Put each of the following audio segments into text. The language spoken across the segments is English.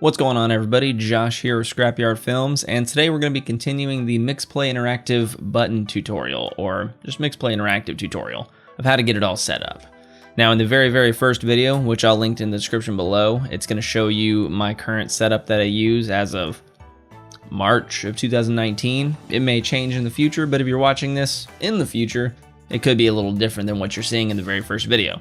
What's going on, everybody? Josh here with Scrapyard Films, and today we're going to be continuing the MixPlay Interactive button tutorial, or just MixPlay Interactive tutorial, of how to get it all set up. Now, in the very first video, which I'll link in the description below, it's going to show you my current setup that I use as of March of 2019. It may change in the future, but if you're watching this in the future, it could be a little different than what you're seeing in the very first video.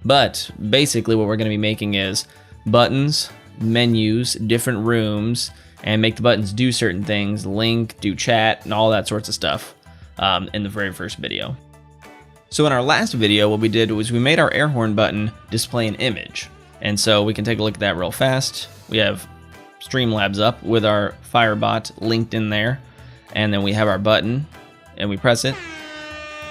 But basically what we're going to be making is buttons, menus, different rooms, and make the buttons do certain things, link, do chat, and all that sorts of stuff in the very first video. So in our last video, what we did was we made our air horn button display an image. And so we can take a look at that real fast. We have Streamlabs up with our Firebot linked in there. And then we have our button, and we press it,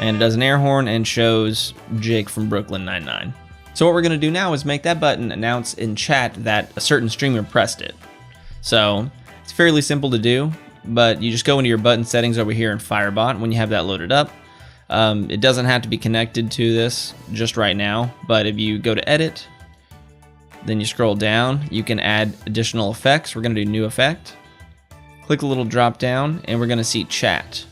and it does an air horn and shows Jake from Brooklyn Nine-Nine. So what we're going to do now is make that button announce in chat that a certain streamer pressed it. So it's fairly simple to do, but you just go into your button settings over here in Firebot when you have that loaded up. It doesn't have to be connected to this just right now, but if you go to edit, then you scroll down, you can add additional effects. We're going to do new effect. Click the little drop down, and we're going to see chat.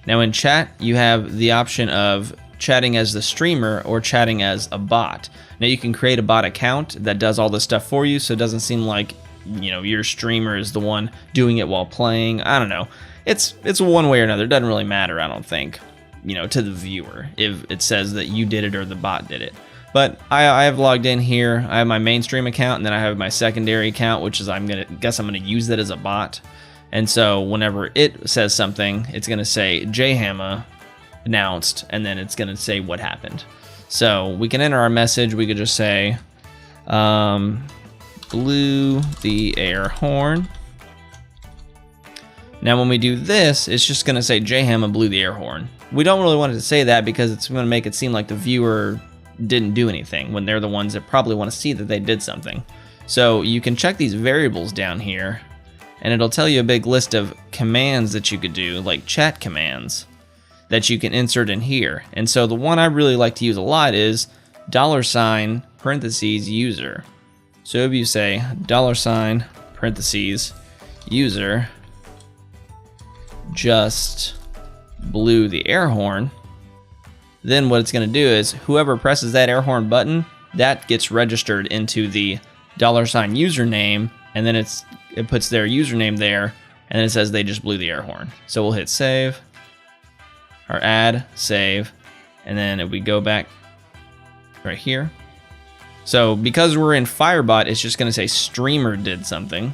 Now in chat, you have the option of chatting as the streamer or chatting as a bot. Now you can create a bot account that does all this stuff for you, so it doesn't seem like, you know, your streamer is the one doing it while playing. I don't know. It's one way or another. It doesn't really matter, I don't think, you know, to the viewer if it says that you did it or the bot did it. But I have logged in here. I have my mainstream account, and then I have my secondary account, which is I'm gonna use that as a bot. And so whenever it says something, it's gonna say JHammer announced, and then it's gonna say what happened. So we can enter our message. We could just say blew the air horn. Now when we do this, it's just gonna say JHammer blew the air horn. We don't really want it to say that because it's gonna make it seem like the viewer didn't do anything when they're the ones that probably want to see that they did something. So you can check these variables down here, and it'll tell you a big list of commands that you could do, like chat commands, that you can insert in here. And so the one I really like to use a lot is $ parentheses user. So if you say $ parentheses user just blew the air horn, then what it's going to do is whoever presses that air horn button, that gets registered into the $ username, and then it puts their username there, and then it says they just blew the air horn. So we'll hit save, or add, save, and then if we go back right here. So because we're in Firebot, it's just gonna say streamer did something.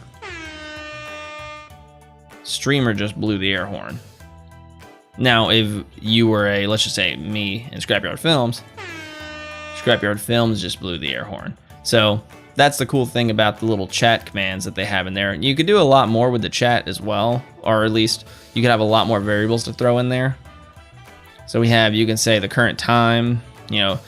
Streamer just blew the air horn. Now, if you were let's just say me in Scrapyard Films, Scrapyard Films just blew the air horn. So that's the cool thing about the little chat commands that they have in there. You could do a lot more with the chat as well, or at least you could have a lot more variables to throw in there. So you can say the current time, you know,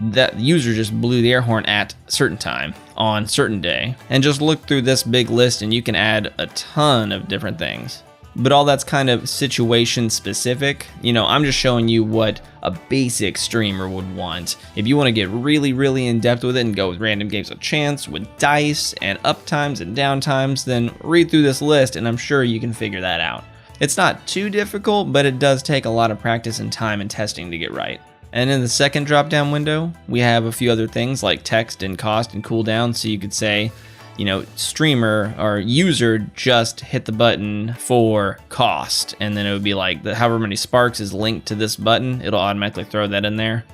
that user just blew the air horn at a certain time on a certain day. And just look through this big list and you can add a ton of different things. But all that's kind of situation specific. You know, I'm just showing you what a basic streamer would want. If you want to get really in depth with it and go with random games of chance, with dice and up times and down times, then read through this list and I'm sure you can figure that out. It's not too difficult, but it does take a lot of practice and time and testing to get right. And in the second drop-down window, we have a few other things like text and cost and cooldown. So you could say, you know, streamer or user just hit the button for cost, and then it would be like however many sparks is linked to this button, it'll automatically throw that in there.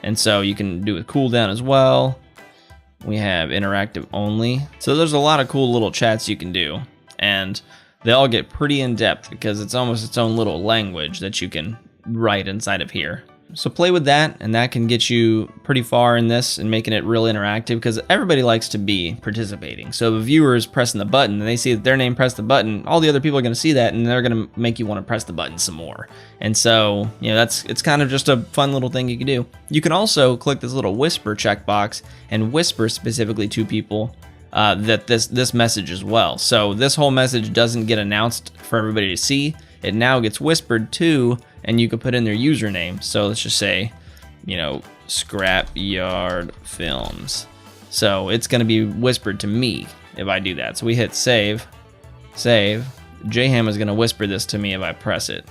And so you can do a cooldown as well. We have interactive only. So there's a lot of cool little chats you can do, and they all get pretty in depth because it's almost its own little language that you can write inside of here. So play with that, and that can get you pretty far in this and making it real interactive, because everybody likes to be participating. So if a viewer is pressing the button and they see that their name pressed the button, all the other people are going to see that, and they're going to make you want to press the button some more. And so, you know, it's kind of just a fun little thing you can do. You can also click this little whisper checkbox and whisper specifically to people that this message as well. So this whole message doesn't get announced for everybody to see. It now gets whispered to, and you can put in their username. So let's just say, you know, Scrapyard Films. So it's going to be whispered to me, if I do that. So we hit save, save. JHam is going to whisper this to me if I press it.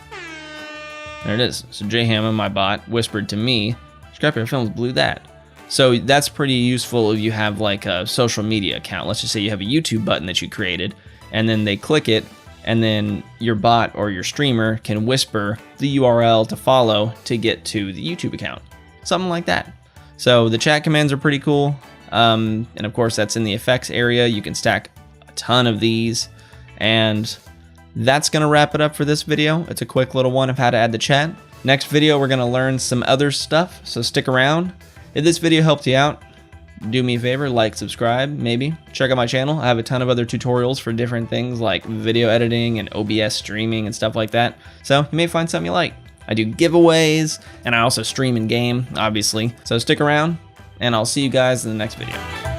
There it is. So JHam, my bot, whispered to me. Scrapyard Films blew that. So that's pretty useful if you have like a social media account. Let's just say you have a YouTube button that you created, and then they click it, and then your bot or your streamer can whisper the URL to follow to get to the YouTube account. Something like that. So the chat commands are pretty cool. And of course that's in the effects area. You can stack a ton of these, and that's gonna wrap it up for this video. It's a quick little one of how to add the chat. Next video, we're gonna learn some other stuff, so stick around. If this video helped you out, do me a favor, like, subscribe, maybe. Check out my channel. I have a ton of other tutorials for different things like video editing and OBS streaming and stuff like that. So you may find something you like. I do giveaways, and I also stream in game, obviously. So stick around, and I'll see you guys in the next video.